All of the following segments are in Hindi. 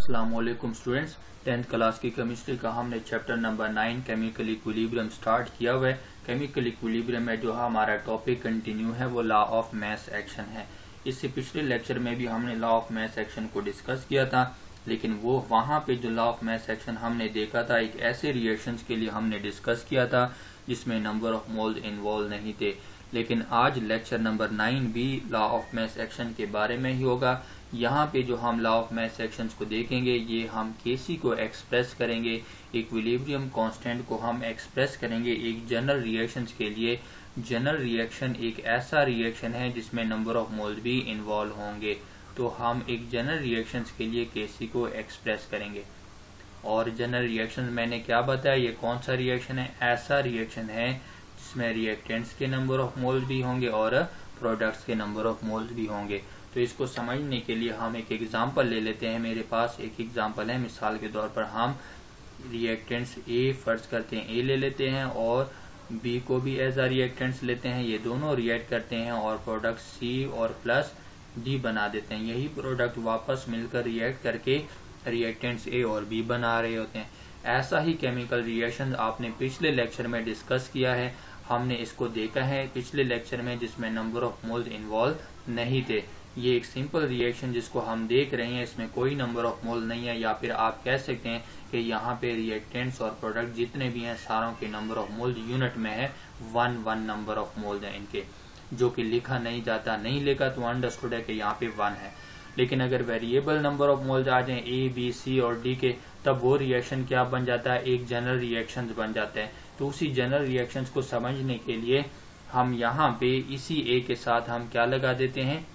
अस्सलामुअलैकुम स्टूडेंट्स, 10th क्लास की केमिस्ट्री का हमने chapter number 9 chemical equilibrium start किया हुआ है। केमिकल इक्विलिब्रियम में जो हमारा टॉपिक कंटिन्यू है वो लॉ ऑफ मास एक्शन है। इससे पिछले लेक्चर में भी हमने लॉ ऑफ मास एक्शन को डिस्कस किया था, लेकिन वो वहां पे जो लॉ ऑफ मास एक्शन हमने देखा था एक ऐसे रिएक्शंस के लिए हमने डिस्कस किया था जिसमें नंबर ऑफ मोल्स इन्वॉल्व नहीं थे। लेकिन आज लेक्चर नंबर 9 भी लॉ ऑफ मास एक्शन के बारे में ही होगा। यहाँ पे जो हम लॉ ऑफ मास एक्शंस को देखेंगे ये हम केसी को एक्सप्रेस करेंगे, इक्विलिब्रियम कांस्टेंट को हम एक्सप्रेस करेंगे एक जनरल रिएक्शंस के लिए। जनरल रिएक्शन एक ऐसा रिएक्शन है जिसमें नंबर ऑफ मोल्स भी इन्वॉल्व होंगे, तो हम एक जनरल रिएक्शंस के लिए केसी को एक्सप्रेस करेंगे। और जनरल रिएक्शन मैंने क्या बताया, ये कौन सा रिएक्शन है? ऐसा रिएक्शन है जिसमें रिएक्टेंट्स के नंबर ऑफ मोल्स भी होंगे और प्रोडक्ट्स के नंबर ऑफ मोल्स भी होंगे। तो इसको समझने के लिए हम एक एग्जांपल ले लेते हैं। मेरे पास एक एग्जांपल है, मिसाल के तौर पर हम रिएक्टेंट्स ए फर्ज करते हैं, ए ले लेते हैं और बी को भी एज अ रिएक्टेंट्स लेते हैं। ये दोनों रिएक्ट करते हैं और प्रोडक्ट सी और प्लस डी बना देते हैं। यही प्रोडक्ट वापस मिलकर रिएक्ट करके रिएक्टेंट्स ए और बी बना रहे होते हैं। ऐसा ही केमिकल रिएक्शन आपने पिछले लेक्चर में डिस्कस किया है, हमने इसको देखा है पिछले लेक्चर में जिसमें नंबर ऑफ मोल्स इन्वॉल्व नहीं थे। ये एक सिंपल रिएक्शन जिसको हम देख रहे हैं, इसमें कोई नंबर ऑफ मोल नहीं है, या फिर आप कह सकते हैं कि यहाँ पे रिएक्टेंट्स और प्रोडक्ट जितने भी हैं सारों के नंबर ऑफ मोल्स यूनिट में है, 1 नंबर ऑफ मोल्स है इनके, जो कि लिखा नहीं जाता। नहीं लिखा तो अंडरस्टूड है कि यहाँ पे 1 है। लेकिन अगर वेरिएबल नंबर ऑफ मोल्स आ जाए ए बी सी और डी के, तब वो रिएक्शन क्या बन जाता है? एक जनरल रिएक्शन बन जाता है। तो उसी जनरल रिएक्शन को समझने के लिए हम यहाँ पे इसी ए के साथ हम क्या लगा देते हैं?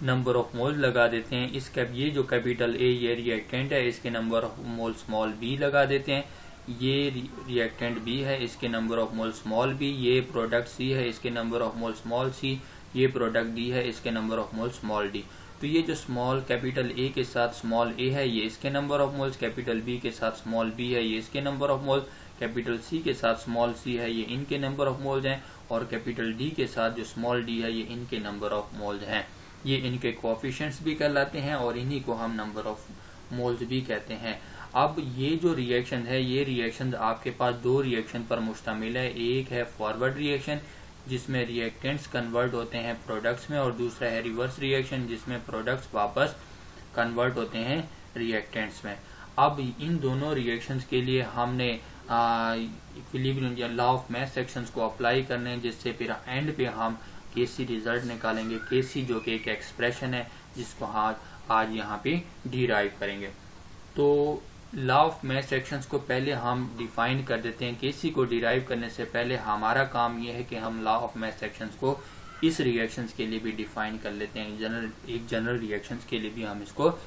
नंबर ऑफ मोल्स लगा देते हैं। ये जो कैपिटल ए ये रिएक्टेंट है, इसके number of mole small B लगा देते हैं। ये रिएक्टेंट बी है, इसके number of mole small B. ये प्रोडक्ट सी है, इसके number of mole small C. ये प्रोडक्ट डी है, इसके number of mole small D. तो ये जो स्मॉल कैपिटल ए के साथ स्मॉल ए है ये इसके number of moles, capital B के साथ स्मॉल बी है ये इसके number of moles, capital C के साथ स्मॉल सी है ये इनके नंबर ऑफ मोल्स हैं, और कैपिटल डी के साथ जो स्मॉल डी है ये इनके नंबर ऑफ मोल्स हैं। ये इनके कोएफिशिएंट्स भी कहलाते हैं और इन्हीं को हम नंबर ऑफ मोल्स भी कहते हैं। अब ये जो रिएक्शन है, ये रिएक्शन आपके पास दो रिएक्शन पर मुश्तमिल है। एक है फॉरवर्ड रिएक्शन जिसमें रिएक्टेंट्स कन्वर्ट होते हैं प्रोडक्ट्स में, और दूसरा है रिवर्स रिएक्शन जिसमें प्रोडक्ट्स वापस कन्वर्ट होते हैं रिएक्टेंट्स में। अब इन दोनों रिएक्शंस के लिए हमने इक्विलिब्रियम या लॉ ऑफ मास एक्शंस को अप्लाई करने हैं, जिससे फिर एंड पे हम केसी रिजल्ट निकालेंगे। केसी जो कि एक एक्सप्रेशन है जिसको आज यहाँ पे डिराइव करेंगे। तो लॉ ऑफ मास एक्शंस को पहले हम डिफाइन कर देते हैं। केसी को डिराइव करने से पहले हमारा काम यह है कि हम लॉ ऑफ मास एक्शंस को इस रिएक्शंस के लिए भी डिफाइन कर लेते हैं। एक जनरल रिएक्शंस के लिए भी हम इसको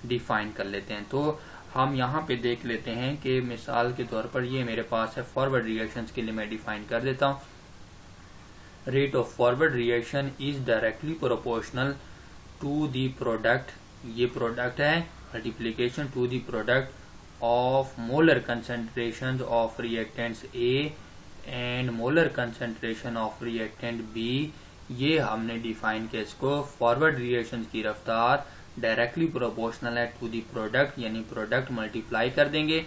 डिफाइन कर लेते हैं। तो हम यहाँ पे देख लेते हैं कि मिसाल के तौर पर ये मेरे पास है, फॉरवर्ड रिएक्शंस के लिए मैं डिफाइन कर देता हूँ। Rate of forward reaction is directly proportional to the product, ये प्रोडक्ट है, multiplication to the product of molar concentration of reactants A and molar concentration of reactant B. ये हमने डिफाइन किया इसको। फॉरवर्ड रिएक्शन की रफ्तार डायरेक्टली प्रोपोर्शनल है टू दी प्रोडक्ट, यानी प्रोडक्ट मल्टीप्लाई कर देंगे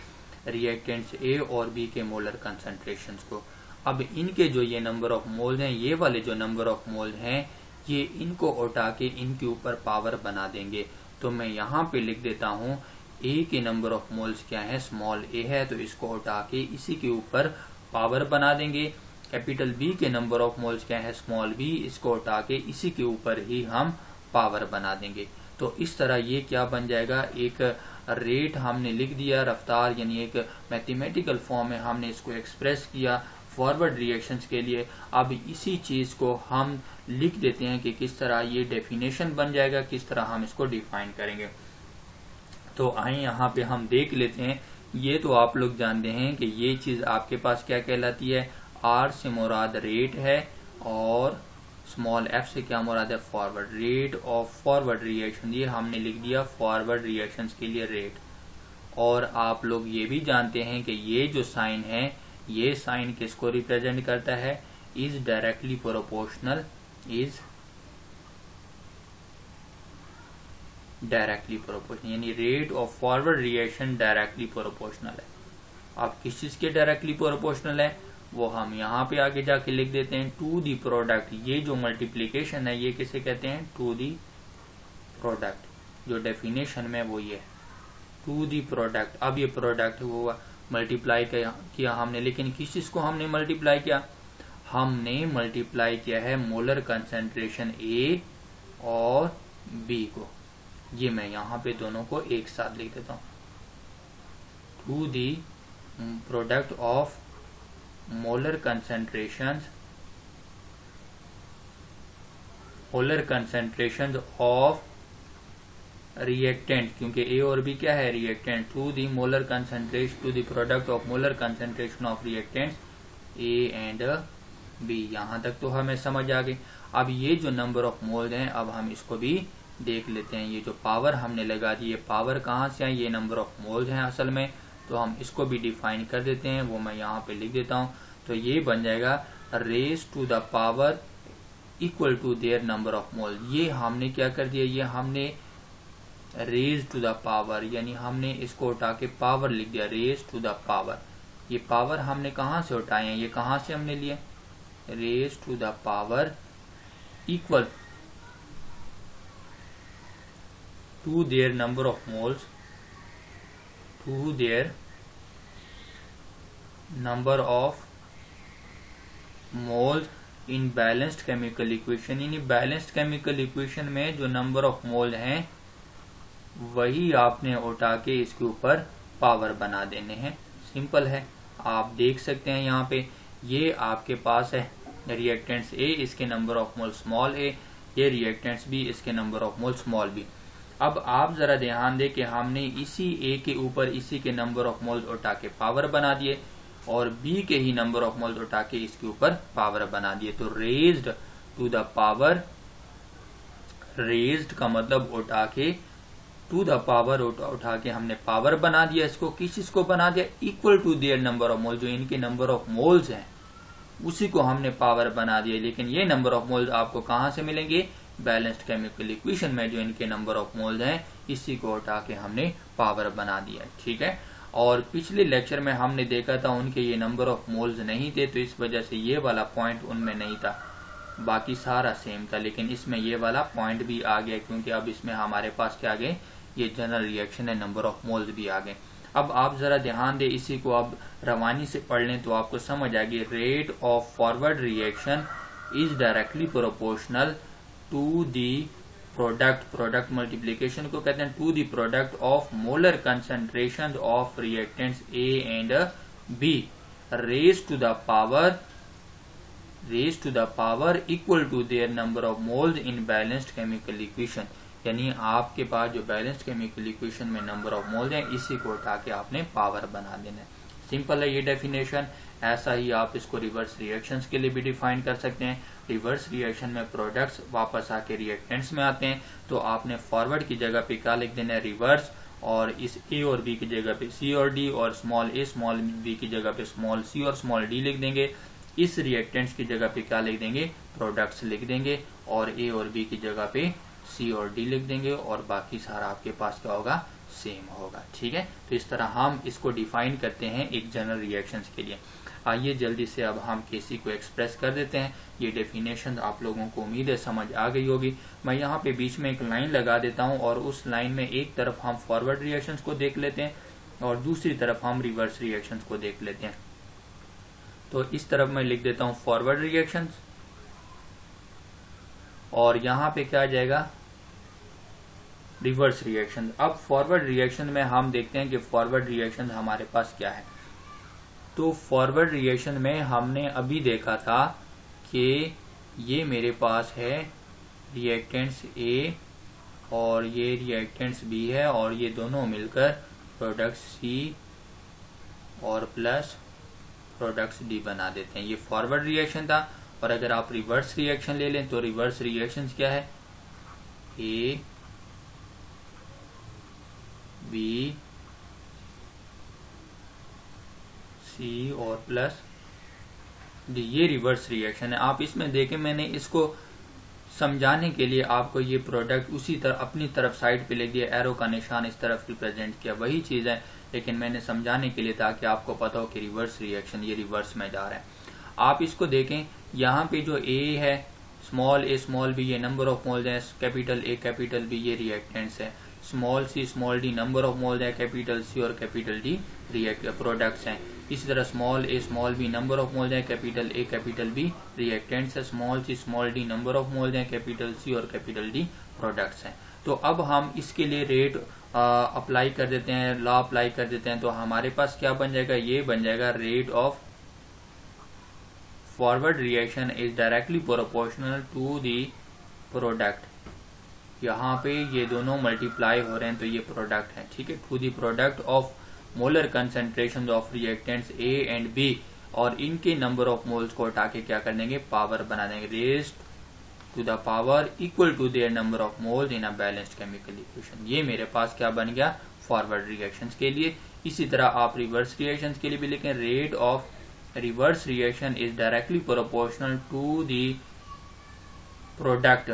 रिएक्टेंट्स ए और बी के मोलर कंसेंट्रेशन को। अब इनके जो ये नंबर ऑफ मोल्स हैं, ये वाले जो नंबर ऑफ मोल्स हैं, ये इनको उठा के इनके ऊपर पावर बना देंगे। तो मैं यहाँ पे लिख देता हूँ ए के नंबर ऑफ मोल्स क्या है? स्मॉल ए है, तो इसको उठा के इसी के ऊपर पावर बना देंगे। कैपिटल बी के नंबर ऑफ मोल्स क्या है? स्मॉल बी, इसको उठा के इसी के ऊपर ही हम पावर बना देंगे। तो इस तरह ये क्या बन जाएगा? एक रेट हमने लिख दिया, रफ्तार, यानी एक मैथमेटिकल फॉर्म में हमने इसको एक्सप्रेस किया फॉरवर्ड रिएक्शंस के लिए। अब इसी चीज को हम लिख देते हैं कि किस तरह ये डेफिनेशन बन जाएगा, किस तरह हम इसको डिफाइन करेंगे। तो आइए यहाँ पे हम देख लेते हैं। ये तो आप लोग जानते हैं कि ये चीज आपके पास क्या कहलाती है? आर से मुराद रेट है और स्मॉल एफ से क्या मुराद है? Forward. Rate of forward reaction, ये हमने लिख दिया फॉरवर्ड रिएक्शंस के लिए रेट। और आप लोग ये भी जानते हैं कि ये जो साइन है, ये साइन किसको रिप्रेजेंट करता है? Is directly proportional, is directly proportional, यानी rate of forward reaction directly proportional है। अब किस चीज के डायरेक्टली प्रोपोर्शनल है वो हम यहाँ पे आगे जाके लिख देते हैं, टू दी प्रोडक्ट। ये जो मल्टीप्लीकेशन है ये किसे कहते हैं, टू दी प्रोडक्ट। जो डेफिनेशन में वो ये टू दी प्रोडक्ट। अब ये प्रोडक्ट वो मल्टीप्लाई किया हमने, लेकिन किस चीज को हमने मल्टीप्लाई किया, हमने मल्टीप्लाई किया है मोलर कंसेंट्रेशन ए और बी को। ये मैं यहाँ पे दोनों को एक साथ लिख देता हूँ, to the product of molar concentration of reactant, क्योंकि ए और बी क्या है, reactant. To the molar concentration, to the product of molar concentration of reactants A and B. यहां तक तो हमें समझ आ गई। अब ये जो नंबर ऑफ मोल्स हैं, अब हम इसको भी देख लेते हैं। ये जो पावर हमने लगा दी, ये पावर कहाँ से है, ये नंबर ऑफ मोल्स हैं असल में, तो हम इसको भी डिफाइन कर देते हैं। वो मैं यहाँ पे लिख देता हूँ। तो ये बन जाएगा raise to the power equal to their number of mole. ये हमने क्या कर दिया, ये हमने रेज टू द पावर, यानी हमने इसको उठा के पावर लिख दिया, रेज टू द पावर। ये पावर हमने कहाँ से उठाए हैं, ये कहाँ से हमने लिए, raise to the power equal to their number of moles, to their number of moles in balanced chemical equation. यानी बैलेंस्ड केमिकल इक्वेशन में जो नंबर ऑफ मोल हैं वही आपने उठा के इसके ऊपर पावर बना देने हैं। सिंपल है, आप देख सकते हैं यहाँ पे ये आपके पास है रिएक्टेंट्स ए, इसके number of mole small A, ये रिएक्टेंट्स बी, इसके number of mole small B. अब आप जरा ध्यान दें कि हमने इसी ए के ऊपर इसी के नंबर ऑफ मोल्स उठा के पावर बना दिए और बी के ही नंबर ऑफ मोल्स उठा के इसके ऊपर पावर बना दिए। तो raised to the power, raised का मतलब उठा के, टू द पावर उठा के हमने पावर बना दिया इसको। किस चीज को बना दिया, equal to their number of moles, जो इनके नंबर ऑफ मोल्स हैं उसी को हमने पावर बना दिया। लेकिन ये नंबर ऑफ मोल्स आपको कहां से मिलेंगे, बैलेंस्ड केमिकल इक्वेशन में जो इनके नंबर ऑफ मोल्स हैं इसी को उठा के हमने पावर बना दिया। ठीक है, और पिछले लेक्चर में हमने देखा था उनके ये नंबर ऑफ मोल्स नहीं थे, तो इस वजह से ये वाला पॉइंट उनमें नहीं था, बाकी सारा सेम था। लेकिन इसमें ये वाला पॉइंट भी आ गया क्योंकि अब इसमें हमारे पास क्या आ गए, ये जनरल रिएक्शन है, नंबर ऑफ मोल्स भी आ गए। अब आप जरा ध्यान दें, इसी को आप रवानी से पढ़ लें तो आपको समझ आएगी। Rate of forward reaction is directly proportional to the product, product multiplication को कहते हैं, to the product of molar concentration of reactants A and B, raise to the power equal to their number of moles in balanced chemical equation. यानी आपके पास जो बैलेंस्ड केमिकल इक्वेशन में नंबर ऑफ मोल्स हैं इसी को उठा के आपने पावर बना देना है। सिंपल है ये डेफिनेशन। ऐसा ही आप इसको रिवर्स रिएक्शंस के लिए भी डिफाइन कर सकते हैं। रिवर्स रिएक्शन में प्रोडक्ट्स वापस आके रिएक्टेंट्स में आते हैं, तो आपने फॉरवर्ड की जगह पे क्या लिख देना है, रिवर्स, और इस ए और बी की जगह पे सी और डी, और स्मॉल ए स्मॉल बी की जगह पे स्मॉल सी और स्मॉल डी लिख देंगे। इस रिएक्टेंट्स की जगह पे क्या लिख देंगे, प्रोडक्ट्स लिख देंगे, और ए और बी की जगह पे सी और डी लिख देंगे, और बाकी सारा आपके पास क्या होगा, सेम होगा। ठीक है, तो इस तरह हम इसको डिफाइन करते हैं एक जनरल रिएक्शंस के लिए। आइए जल्दी से अब हम केसी को एक्सप्रेस कर देते हैं। ये डेफिनेशन आप लोगों को उम्मीद है समझ आ गई होगी। मैं यहाँ पे बीच में एक लाइन लगा देता हूँ और उस लाइन में एक तरफ हम फॉरवर्ड रिएक्शंस को देख लेते हैं और दूसरी तरफ हम रिवर्स रिएक्शंस को देख लेते हैं। तो इस तरफ मैं लिख देता हूँ फॉरवर्ड रिएक्शंस, और यहाँ पे क्या आ जाएगा, रिवर्स रिएक्शन। अब फॉरवर्ड रिएक्शन में हम देखते हैं कि फॉरवर्ड रिएक्शन हमारे पास क्या है। तो फॉरवर्ड रिएक्शन में हमने अभी देखा था कि ये मेरे पास है रिएक्टेंट्स ए और ये रिएक्टेंट्स बी है, और ये दोनों मिलकर प्रोडक्ट सी और प्लस प्रोडक्ट्स डी बना देते हैं। ये फॉरवर्ड रिएक्शन था। और अगर आप रिवर्स रिएक्शन ले लें तो रिवर्स रिएक्शन क्या है, ए बी सी और प्लस डी, ये रिवर्स रिएक्शन है। आप इसमें देखें मैंने इसको समझाने के लिए आपको ये प्रोडक्ट उसी तरह अपनी तरफ साइड पे लिख दिया, एरो का निशान इस तरफ रिप्रेजेंट किया, वही चीज़ है, लेकिन मैंने समझाने के लिए ताकि आपको पता हो कि रिवर्स रिएक्शन ये रिवर्स में जा रहा है। आप इसको देखें, यहाँ पे जो ए है, स्मॉल ए स्मॉल बी, ये नंबर ऑफ मोल्स है, कैपिटल ए कैपिटल बी ये रिएक्टेंट्स है, small c small d number of moles है, कैपिटल सी और कैपिटल डी प्रोडक्ट्स हैं। इसी तरह small a small b number of moles है, capital A capital B reactants है, small c small d number of moles है, कैपिटल सी और कैपिटल डी प्रोडक्ट्स हैं। तो अब हम इसके लिए रेट अप्लाई कर देते हैं, लॉ अप्लाई कर देते हैं, तो हमारे पास क्या बन जाएगा, ये बन जाएगा rate of forward reaction is directly proportional to the product. यहाँ पे ये दोनों मल्टीप्लाई हो रहे हैं तो ये प्रोडक्ट है, ठीक है, to the product of molar concentration of reactants A and B, और इनके नंबर ऑफ मोल्स को हटा के क्या कर देंगे, पावर बना देंगे, raised to the power equal to their number of moles in a balanced chemical equation. ये मेरे पास क्या बन गया, फॉरवर्ड रिएक्शंस के लिए। इसी तरह आप रिवर्स रिएक्शंस के लिए भी लिखें, rate of reverse reaction is directly proportional to the product.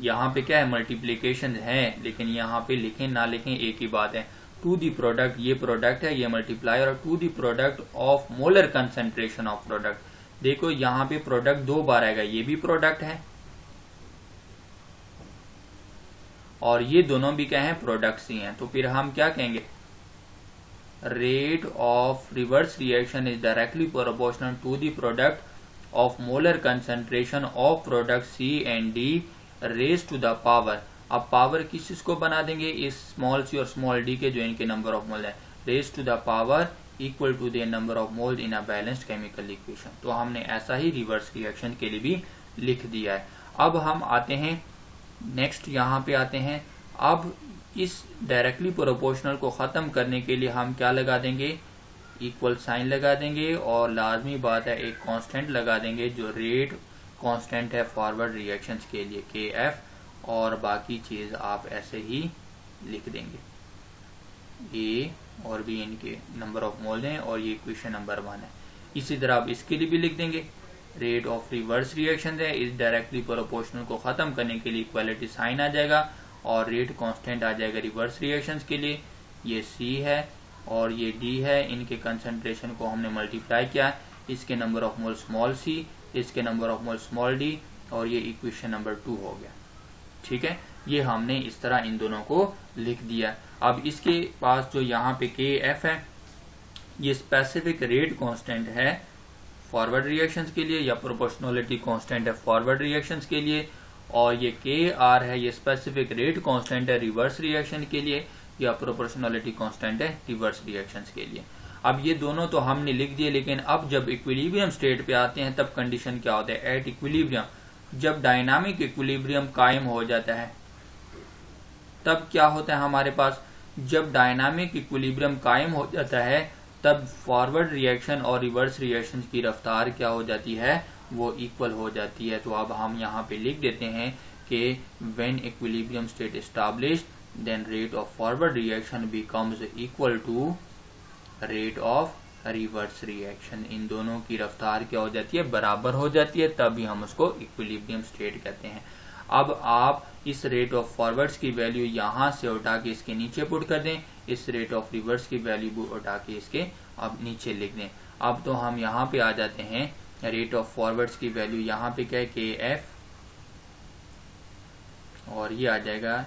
यहाँ पे क्या है, मल्टीप्लीकेशन है, लेकिन यहाँ पे लिखें ना लिखें एक ही बात है, टू दी प्रोडक्ट, ये प्रोडक्ट है, ये मल्टीप्लाई, और to the product of molar concentration of product. देखो यहाँ पे प्रोडक्ट 2 बार आएगा, ये भी प्रोडक्ट है और ये दोनों भी क्या है, प्रोडक्ट्स ही हैं। तो फिर हम क्या कहेंगे, rate of reverse reaction is directly proportional to the product of molar concentration of product C and D raise to the power. अब पावर किस चीज को बना देंगे, इस स्मॉल सी और स्मॉल डी के जो इनके नंबर ऑफ मोल है, raise to the power equal to the number of mole in a balanced chemical equation. तो हमने ऐसा ही रिवर्स रिएक्शन के लिए भी लिख दिया है। अब हम आते हैं नेक्स्ट, यहाँ पे आते हैं, अब इस डायरेक्टली प्रोपोर्शनल को खत्म करने के लिए हम क्या लगा देंगे, इक्वल साइन लगा देंगे, और लाजमी बात है एक कांस्टेंट लगा देंगे जो रेट कांस्टेंट है फॉरवर्ड रिएक्शंस के लिए, के एफ, और बाकी चीज आप ऐसे ही लिख देंगे, ए और बी इनके नंबर ऑफ मोल हैं और ये इक्वेशन नंबर 1 है। इसी तरह आप इसके लिए भी लिख देंगे, रेट ऑफ रिवर्स रिएक्शन है इस डायरेक्टली प्रोपोर्शनल को खत्म करने के लिए इक्वालिटी साइन आ जाएगा और रेट कांस्टेंट आ जाएगा रिवर्स रिएक्शंस के लिए, ये सी है और ये डी है, इनके कंसंट्रेशन को हमने मल्टीप्लाई किया, इसके नंबर ऑफ मोल स्मॉल सी, इसके number of mole small D, और ये इक्वेशन नंबर 2 हो गया, ठीक है। ये हमने इस तरह इन दोनों को लिख दिया। अब इसके पास जो यहाँ पे के एफ है, ये स्पेसिफिक रेट कांस्टेंट है फॉरवर्ड रिएक्शंस के लिए, या प्रोपोर्शनलिटी कांस्टेंट है फॉरवर्ड रिएक्शंस के लिए, और ये के आर है, ये स्पेसिफिक रेट कांस्टेंट है रिवर्स रिएक्शन के लिए, या प्रोपोर्शनलिटी कांस्टेंट है रिवर्स रिएक्शंस के लिए। अब ये दोनों तो हमने लिख दिए, लेकिन अब जब इक्विलिब्रियम स्टेट पे आते हैं तब कंडीशन क्या होता है, एट इक्विलिब्रियम, जब डायनामिक इक्विलिब्रियम कायम हो जाता है तब क्या होता है हमारे पास, जब डायनामिक इक्विलिब्रियम कायम हो जाता है तब फॉरवर्ड रिएक्शन और रिवर्स रिएक्शन की रफ्तार क्या हो जाती है, वो इक्वल हो जाती है। तो अब हम यहाँ पे लिख देते हैं कि when equilibrium state established then rate of forward reaction becomes equal to rate of reverse reaction. इन दोनों की रफ्तार क्या हो जाती है, बराबर हो जाती है, तभी हम उसको इक्विलिब्रियम स्टेट कहते हैं। अब आप इस रेट ऑफ फॉरवर्ड्स की वैल्यू यहाँ से उठा के इसके नीचे पुट कर दें, इस रेट ऑफ रिवर्स की वैल्यू उठा के इसके अब नीचे लिख दें। अब तो हम यहाँ पे आ जाते हैं, रेट ऑफ फॉरवर्ड्स की वैल्यू यहाँ पे क्या है, के एफ, और ये आ जाएगा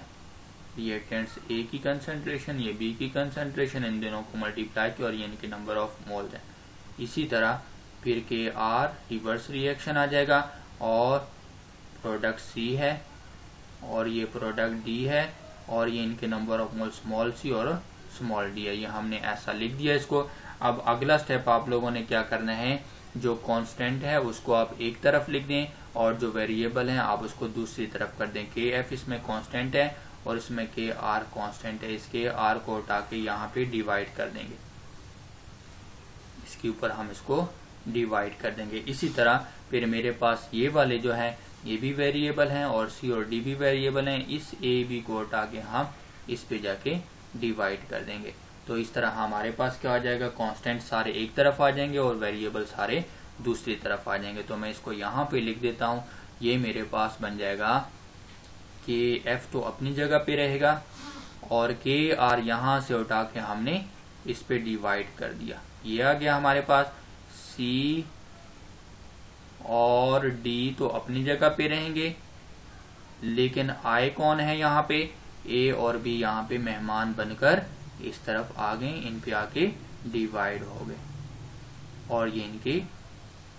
रिएक्टेंट्स ए की कंसंट्रेशन, ये बी की कंसंट्रेशन, इन दोनों को मल्टीप्लाई किया और ये इनके नंबर ऑफ मोल्स हैं। इसी तरह फिर के आर रिवर्स रिएक्शन आ जाएगा, और प्रोडक्ट सी है और ये प्रोडक्ट डी है, और ये इनके नंबर ऑफ मोल स्मॉल सी और स्मॉल डी है। ये हमने ऐसा लिख दिया इसको। अब अगला स्टेप आप लोगों ने क्या करना है, जो कांस्टेंट है उसको आप एक तरफ लिख दें और जो वेरिएबल है आप उसको दूसरी तरफ कर दें। के एफ इसमें कांस्टेंट है और इसमें के आर कांस्टेंट है, इसके आर को उठा के यहाँ पे डिवाइड कर देंगे, इसके ऊपर हम इसको डिवाइड कर देंगे। इसी तरह फिर मेरे पास ये वाले जो है ये भी वेरिएबल हैं और सी और डी भी वेरिएबल हैं, इस ए बी को उठा के हम इस पे जाके डिवाइड कर देंगे। तो इस तरह हमारे पास क्या आ जाएगा, कांस्टेंट सारे एक तरफ आ जाएंगे और वेरिएबल सारे दूसरी तरफ आ जाएंगे। तो मैं इसको यहाँ पे लिख देता हूँ, ये मेरे पास बन जाएगा के एफ तो अपनी जगह पे रहेगा और के आर यहां से उठा के हमने इस पे डिवाइड कर दिया। ये आ गया हमारे पास। सी और डी तो अपनी जगह पे रहेंगे, लेकिन आई कौन है यहाँ पे? ए और बी यहाँ पे मेहमान बनकर इस तरफ आ गए, इन पे आके डिवाइड हो गए और ये इनके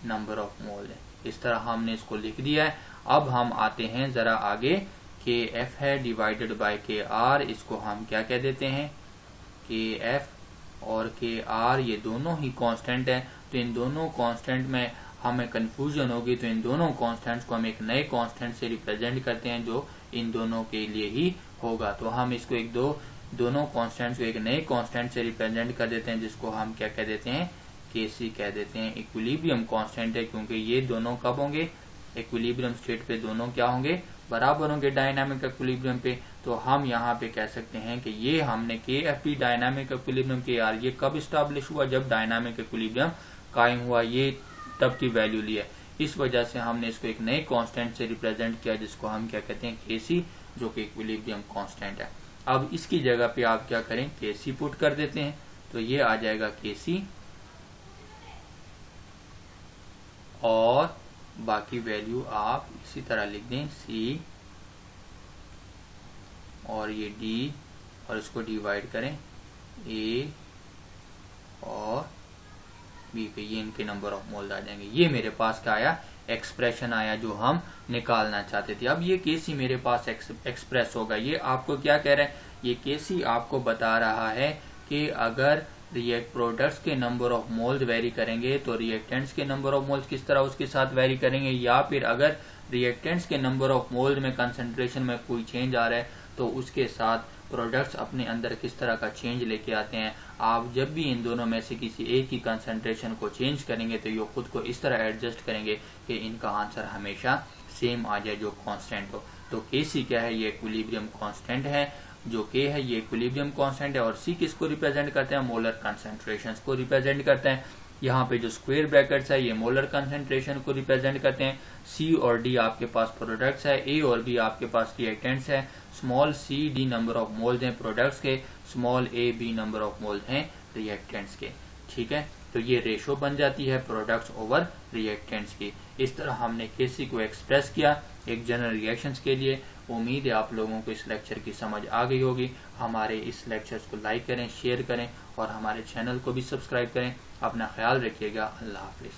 नंबर ऑफ मोल है। इस तरह हमने इसको लिख दिया है। अब हम आते हैं जरा आगे, के एफ है डिवाइडेड बाय के आर, इसको हम क्या कह देते हैं? के एफ और के आर ये दोनों ही कांस्टेंट है, तो इन दोनों कांस्टेंट में हमें कंफ्यूजन होगी, तो इन दोनों कांस्टेंट्स को हम एक नए कांस्टेंट से रिप्रेजेंट करते हैं जो इन दोनों के लिए ही होगा। तो हम इसको दोनों कांस्टेंट्स को एक नए कांस्टेंट से रिप्रेजेंट कर देते हैं, जिसको हम क्या कह देते हैं? केसी कह देते हैं। इक्विलिब्रियम कांस्टेंट है, क्योंकि ये दोनों कब होंगे? इक्विलिब्रियम स्टेट पे दोनों क्या होंगे? बराबर होंगे डायनामिक इक्विलिब्रियम पे। तो हम यहाँ पे कह सकते हैं कि ये हमने के एफ पी डायनामिक इक्विलिब्रियम के आर ये कब स्टैब्लिश हुआ? जब डायनामिक इक्विलिब्रियम कायम हुआ, ये तब की वैल्यू ली है। इस वजह से हमने इसको एक नए कांस्टेंट से रिप्रेजेंट किया, जिसको हम क्या कहते हैं? केसी, जो कि इक्विलिब्रियम कांस्टेंट है। अब इसकी जगह पे आप क्या करें? केसी पुट कर देते हैं, तो ये आ जाएगा केसी और बाकी वैल्यू आप इसी तरह लिख दें, सी और ये डी, और इसको डिवाइड करें ए और बी पे, ये इनके नंबर ऑफ मोल्स आ जाएंगे। ये मेरे पास क्या आया? एक्सप्रेशन आया जो हम निकालना चाहते थे। अब ये केसी मेरे पास एक्सप्रेस होगा। ये आपको क्या कह रहा है? ये केसी आपको बता रहा है कि अगर प्रोडक्ट्स के नंबर ऑफ मोल्स वेरी करेंगे तो रिएक्टेंट्स के नंबर ऑफ मोल्स किस तरह उसके साथ वेरी करेंगे, या फिर अगर रिएक्टेंट्स के नंबर ऑफ मोल्स में कंसंट्रेशन में कोई चेंज आ रहा है तो उसके साथ प्रोडक्ट्स अपने अंदर किस तरह का चेंज लेके आते हैं। आप जब भी इन दोनों में से किसी एक की कंसंट्रेशन को चेंज करेंगे तो ये खुद को इस तरह एडजस्ट करेंगे कि इनका आंसर हमेशा सेम आ जाए जो कांस्टेंट हो। तो केसी क्या है? ये इक्विलिब्रियम कांस्टेंट है। जो के है ये इक्विलिब्रियम कांस्टेंट है, और सी किसको रिप्रेजेंट करते हैं? मोलर कंसंट्रेशंस को रिप्रेजेंट करते हैं। यहाँ पे जो स्क्वायर ब्रैकेट्स है ये मोलर कंसंट्रेशन को रिप्रेजेंट करते हैं। सी और डी आपके पास प्रोडक्ट्स है, ए और बी आपके पास रिएक्टेंट्स है। Small C D number of moles हैं प्रोडक्ट्स के, small A B number of moles हैं रिएक्टेंट्स के। ठीक है, तो ये रेशो बन जाती है प्रोडक्ट्स ओवर रिएक्टेंट्स की। इस तरह हमने केसी को एक्सप्रेस किया एक जनरल रिएक्शंस के लिए। उम्मीद है आप लोगों को इस लेक्चर की समझ आ गई होगी। हमारे इस लेक्चर्स को लाइक करें, शेयर करें और हमारे चैनल को भी सब्सक्राइब करें। अपना ख्याल रखिएगा। अल्लाह हाफिज।